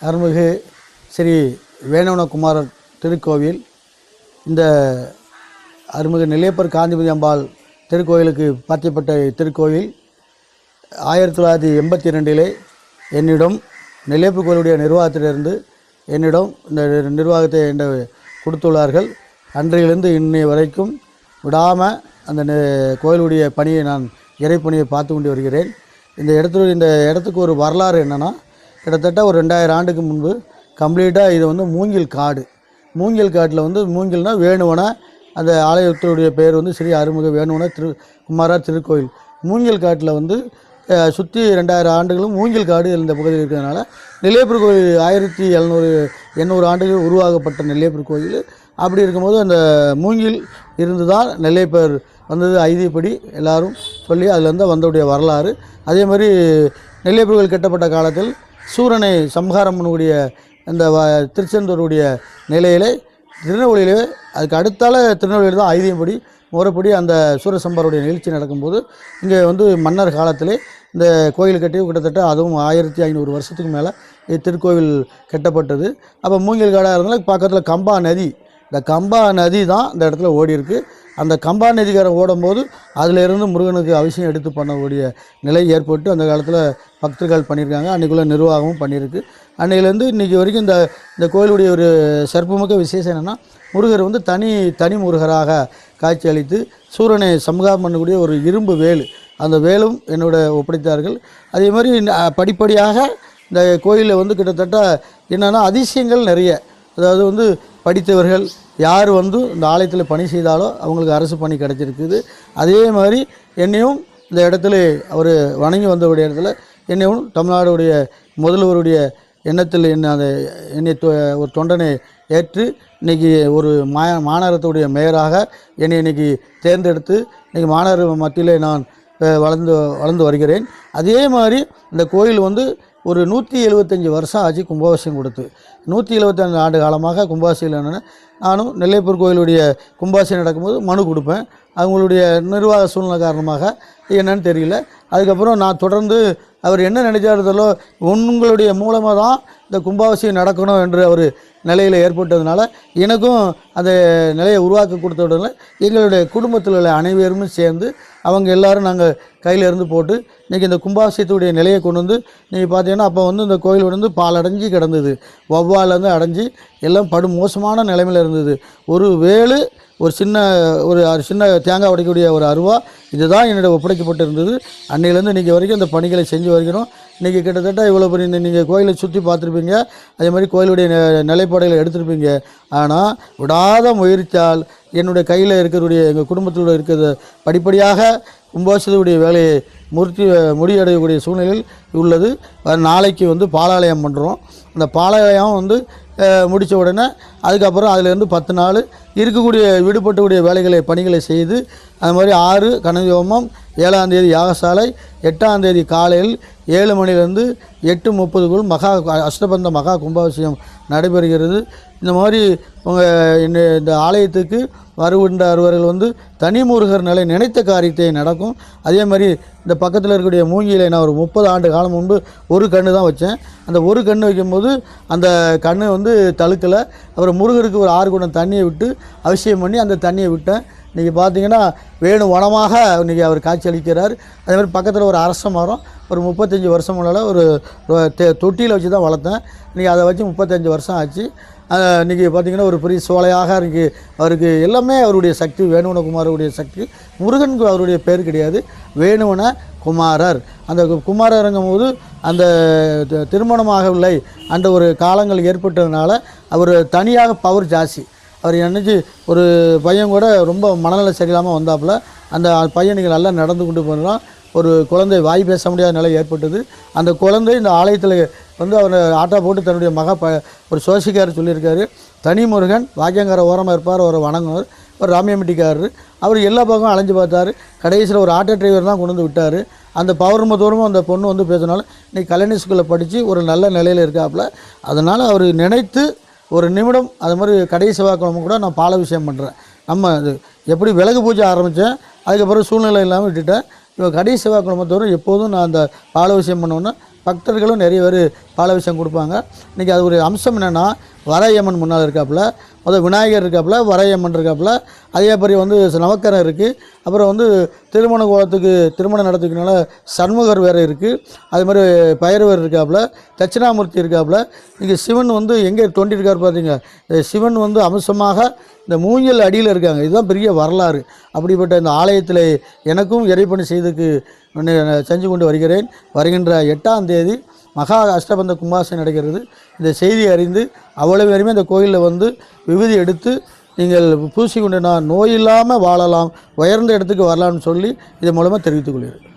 அருள்மிகு ஸ்ரீ வேணவனகுமாரர் திருக்கோவில். இந்த அருள்மிகு நெல்லையப்பர் காந்திமதி அம்பாள் திருக்கோயிலுக்கு பாத்தியப்பட்ட திருக்கோவில் 1982 என்னிடம் நெல்லையப்பர் கோயிலுடைய நிர்வாகத்திலிருந்து என்னிடம் இந்த நிர்வாகத்தை கொடுத்துள்ளார்கள். அன்றையிலிருந்து இன்னை வரைக்கும் விடாமல் அந்த கோயிலுடைய பணியை நான் இறைப்பணியை பார்த்து கொண்டு வருகிறேன். இந்த இடத்துக்கு ஒரு வரலாறு என்னென்னா, கிட்டத்தட்ட ஒரு 2000 ஆண்டுக்கு முன்பு கம்ப்ளீட்டாக இது வந்து மூங்கில் காடு. மூங்கில் காட்டில் வந்து மூங்கில்னா வேணுவன, அந்த ஆலயத்தினுடைய பெயர் வந்து ஸ்ரீ அருள்மிகு வேணுவன குமாரர் திருக்கோயில். மூங்கில் காட்டில் வந்து சுற்றி 2000 ஆண்டுகளும் மூங்கில் காடு இந்த பகுதியில் இருக்கிறதுனால நெல்லையப்பர் கோயில் 1700 ஆண்டுகள் உருவாக்கப்பட்ட நெல்லையப்பர் கோயில். அப்படி இருக்கும்போது அந்த மூங்கில் இருந்து தான் நெல்லையப்பர் வந்தது ஐதீகப்படி எல்லாரும் சொல்லி அதுலேருந்து வந்தவுடைய வரலாறு. அதே மாதிரி நெல்லையப்பர் கோயில் கட்டப்பட்ட காலத்தில் சூரனை சம்ஹாரம் பண்ணக்கூடிய அந்த திருச்செந்தூருடைய நிலையிலே திருநெல்வேலியிலே அதுக்கு அடுத்தால திருநெல்வேலி தான் ஐதீகப்படி முறைப்படி அந்த சூரசம்ஹாரருடைய நிகழ்ச்சி நடக்கும்போது இங்கே வந்து மன்னர் காலத்திலே இந்த கோயில் கட்டி கிட்டத்தட்ட அதுவும் 1500 வருஷத்துக்கு மேலே திருக்கோவில் கட்டப்பட்டது. அப்போ மூங்கில் காடாக இருந்தாலும் பக்கத்தில் கம்பா நதி, இந்த கம்பா நதி தான் இந்த இடத்துல ஓடி இருக்குது. அந்த கம்பா நதிக்காரன் ஓடும்போது அதிலிருந்து முருகனுக்கு அவசியம் எடுத்து பண்ணக்கூடிய நிலை ஏற்பட்டு அந்த காலத்தில் பக்தர்கள் பண்ணியிருக்காங்க. அன்றைக்குள்ள நிர்வாகமும் பண்ணியிருக்கு. அன்றையிலேருந்து இன்றைக்கி வரைக்கும் இந்த கோயிலுடைய ஒரு சிறப்புமிக்க விசேஷம் என்னென்னா, முருகர் வந்து தனி முருகராக காட்சி அளித்து சூரனை சம்ஹாரம் பண்ணக்கூடிய ஒரு இரும்பு வேல், அந்த வேலும் என்னோட ஒப்படைத்தார்கள். அதே மாதிரி படிப்படியாக இந்த கோயிலில் வந்து கிட்டத்தட்ட என்னென்னா அதிசயங்கள் நிறைய, அதாவது வந்து படித்தவர்கள் யார் வந்து இந்த ஆலயத்தில் பணி செய்தாலோ அவங்களுக்கு அரசு பணி கிடச்சிருக்குது. அதே மாதிரி என்னையும் இந்த இடத்துல அவர் வணங்கி வந்தவுடைய இடத்துல என்னையும் தமிழ்நாடுடைய முதல்வருடைய எண்ணத்தில் என்னை ஒரு தொண்டனை ஏற்று இன்றைக்கி ஒரு மாநகரத்துடைய மேயராக என்னை இன்றைக்கி தேர்ந்தெடுத்து இன்றைக்கி மாநகர மத்தியில் நான் வளர்ந்து வருகிறேன். அதே மாதிரி இந்த கோயில் வந்து ஒரு 175 வருஷம் ஆச்சு கும்பாபிஷேகம் கொடுத்து. 175 ஆண்டு காலமாக கும்பாபிஷேகம் என்னென்னா, நானும் நெல்லையப்பர் கோயிலுடைய கும்பாபிஷேகம் நடக்கும்போது மனு கொடுப்பேன். அவங்களுடைய நிர்வாக சூழ்நிலை காரணமாக என்னன்னு தெரியல. அதுக்கப்புறம் நான் தொடர்ந்து அவர் என்ன நினைச்சாருதோ, உங்களுடைய மூலமாக தான் இந்த கும்பாபிஷேகம் நடக்கணும் என்று அவர் நிலையில் ஏற்பட்டதுனால எனக்கும் அந்த நிலையை உருவாக்கி கொடுத்ததுனால எங்களுடைய குடும்பத்தில் உள்ள அனைவருமே சேர்ந்து அவங்க எல்லோரும் நாங்கள் கையில் இருந்து போட்டு இன்றைக்கி இந்த கும்பாபிஷேகத்துடைய நிலையை கொண்டு வந்து நீங்கள் பார்த்தீங்கன்னா, அப்போ வந்து இந்த கோயில் வந்து பால் அடைஞ்சி கிடந்தது, வவ்வாலேருந்து அடைஞ்சி எல்லாம் படு மோசமான நிலைமையில் இருந்தது. ஒரு வேலு, ஒரு சின்ன தேங்காய் உடைக்கக்கூடிய ஒரு அருவா, இதுதான் என்னிடம் ஒப்படைக்கப்பட்டு இருந்தது. அன்னையிலேருந்து இன்றைக்கி வரைக்கும் இந்த பணிகளை செஞ்சு வருகிறோம். இன்றைக்கி கிட்டத்தட்ட இவ்வளோ பெரிய நீங்கள் கோயிலை சுற்றி பார்த்துருப்பீங்க, அதே மாதிரி கோயிலுடைய நிலைப்பாடுகளை எடுத்திருப்பீங்க. ஆனால் விடாத முயற்சியால் என்னுடைய கையில் இருக்கிறக்கூடிய எங்கள் குடும்பத்தோடு இருக்கிற படிப்படியாக கும்பாபிஷேகத்துடைய வேலையை முடியடையக்கூடிய சூழ்நிலையில் உள்ளது. நாளைக்கு வந்து பாலாலயம் பண்ணுறோம். அந்த பாலாலயம் வந்து முடித்த உடனே அதுக்கப்புறம் அதிலேருந்து 10 நாள் இருக்கக்கூடிய விடுபட்டக்கூடிய பணிகளை செய்து, அது மாதிரி 6 கனவி ஹோமம், 7ஆம் தேதி யாகசாலை, 8ஆம் தேதி காலையில் 7 மணிலேருந்து 8:30க்குள் அஷ்டபந்த மகா கும்பாபிஷேகம் நடைபெறுகிறது. இந்த மாதிரி இந்த ஆலயத்துக்கு வருகின்றவர்கள் வந்து தனி முருகர் நிலை நினைத்த காரியத்தை நடக்கும். அதே மாதிரி இந்த பக்கத்தில் இருக்கக்கூடிய மூங்கிலை நான் ஒரு 30 ஆண்டு காலம் முன்பு ஒரு கன்று தான் வச்சேன். அந்த ஒரு கன்று வைக்கும்போது அந்த கன்று வந்து தழுக்கலை. அப்புறம் முருகருக்கு ஒரு 6 குடம் தண்ணியை விட்டு அபிஷேகம் பண்ணி அந்த தண்ணியை விட்டேன். இன்றைக்கி பார்த்தீங்கன்னா வேணு வனமாக இன்றைக்கி அவர் காட்சி அளிக்கிறார். அதே மாதிரி பக்கத்தில் ஒரு அரச மரம் ஒரு 35 வருஷம் முன்னால் ஒரு தொட்டியில் வச்சு தான் வளர்த்தேன். இன்றைக்கி அதை வச்சு 35 வருஷம் ஆச்சு. இன்றைக்கி பார்த்திங்கன்னா ஒரு பெரிய சோலையாக இருக்குது. அவருக்கு எல்லாமே அவருடைய சக்தி, வேணுவன குமாரருடைய சக்தி. முருகனுக்கு அவருடைய பேர் கிடையாது, வேணுவன குமாரர். அந்த குமாரருங்கும் போது அந்த திருமணமாகவில்லை அந்த ஒரு காலங்கள் ஏற்பட்டதுனால அவர் தனியாக பவர் ஜாஸ்தி. அவர் என்னச்சு ஒரு பையன் கூட ரொம்ப மனநல சரியில்லாமல் வந்தாப்புல, அந்த பையன் நீங்கள் நல்லா நடந்து கொண்டு போனான். ஒரு குழந்தை வாய் பேச முடியாத நிலை ஏற்பட்டது. அந்த குழந்தை இந்த ஆலயத்தில் வந்து அவர் ஆட்டா போட்டு தன்னுடைய ஒரு சோசிக்காரர் சொல்லியிருக்காரு, தனி முருகன் வாக்கியங்கார ஓரமாக இருப்பார், ஒரு வணங்குவார், ஒரு ராமியம்பட்டிக்காரர். அவர் எல்லா பக்கம் அலைஞ்சு பார்த்தார். கடைசியில் ஒரு ஆட்டோ டிரைவர் தான் கொண்டு வந்து விட்டார். அந்த பௌர்ணம தூரமும் அந்த பொண்ணு வந்து பேசினாலும் இன்றைக்கி கல்யாணி ஸ்கூலில் படித்து ஒரு நல்ல நிலையில் இருக்காப்புல. அதனால் அவர் நினைத்து ஒரு நிமிடம் அது மாதிரி கடைசி செவ்வாய்க்கிழமை கூட நான் பால விஷயம் பண்ணுறேன். நம்ம அது எப்படி விலகு பூஜை ஆரம்பித்தேன், அதுக்கப்புறம் சூழ்நிலை இல்லாமல் விட்டுட்டேன். இப்போ கடைசி செவ்வாய்க்கிழமை தோறும் எப்போதும் நான் அந்த பால விஷயம் பண்ணோன்னா பக்தர்களும் நிறைய பேர் பால விஷயம் கொடுப்பாங்க. இன்றைக்கி அது ஒரு அம்சம் என்னென்னா, வரையம்மன் முன்னால் இருக்காப்புல, விநாயகர் இருக்காப்புல, வரையம்மன் இருக்காப்புல, அதே மாதிரி வந்து நவக்கரம் இருக்குது. அப்புறம் வந்து திருமண கோலத்துக்கு திருமணம் நடத்துக்கனால சண்முகர் வேறு இருக்குது. அது மாதிரி பைரவர் இருக்காப்புல, தட்சிணாமூர்த்தி இருக்காப்புல. இங்கே சிவன் வந்து எங்கே தோண்டியிருக்கார் பார்த்தீங்க, சிவன் வந்து அம்சமாக இந்த மூங்கில் அடியில் இருக்காங்க. இதுதான் பெரிய வரலாறு. அப்படிப்பட்ட இந்த ஆலயத்தில் எனக்கும் இறைப்பணி செய்துக்கு செஞ்சு கொண்டு வருகிறேன். வருகின்ற 8ஆம் தேதி மகா அஷ்டபந்த கும்பாபிஷேகம் நடக்கிறது. இந்த செய்தி அறிந்து அவ்வளவு பேருமே இந்த கோயிலில் வந்து விபூதி எடுத்து நீங்கள் பூசி கொண்டு நான் நோயில்லாமல் வாழலாம், உயர்ந்த இடத்துக்கு வரலாம்னு சொல்லி இதன் மூலமாக தெரிவித்துக் கொள்கிறேன்.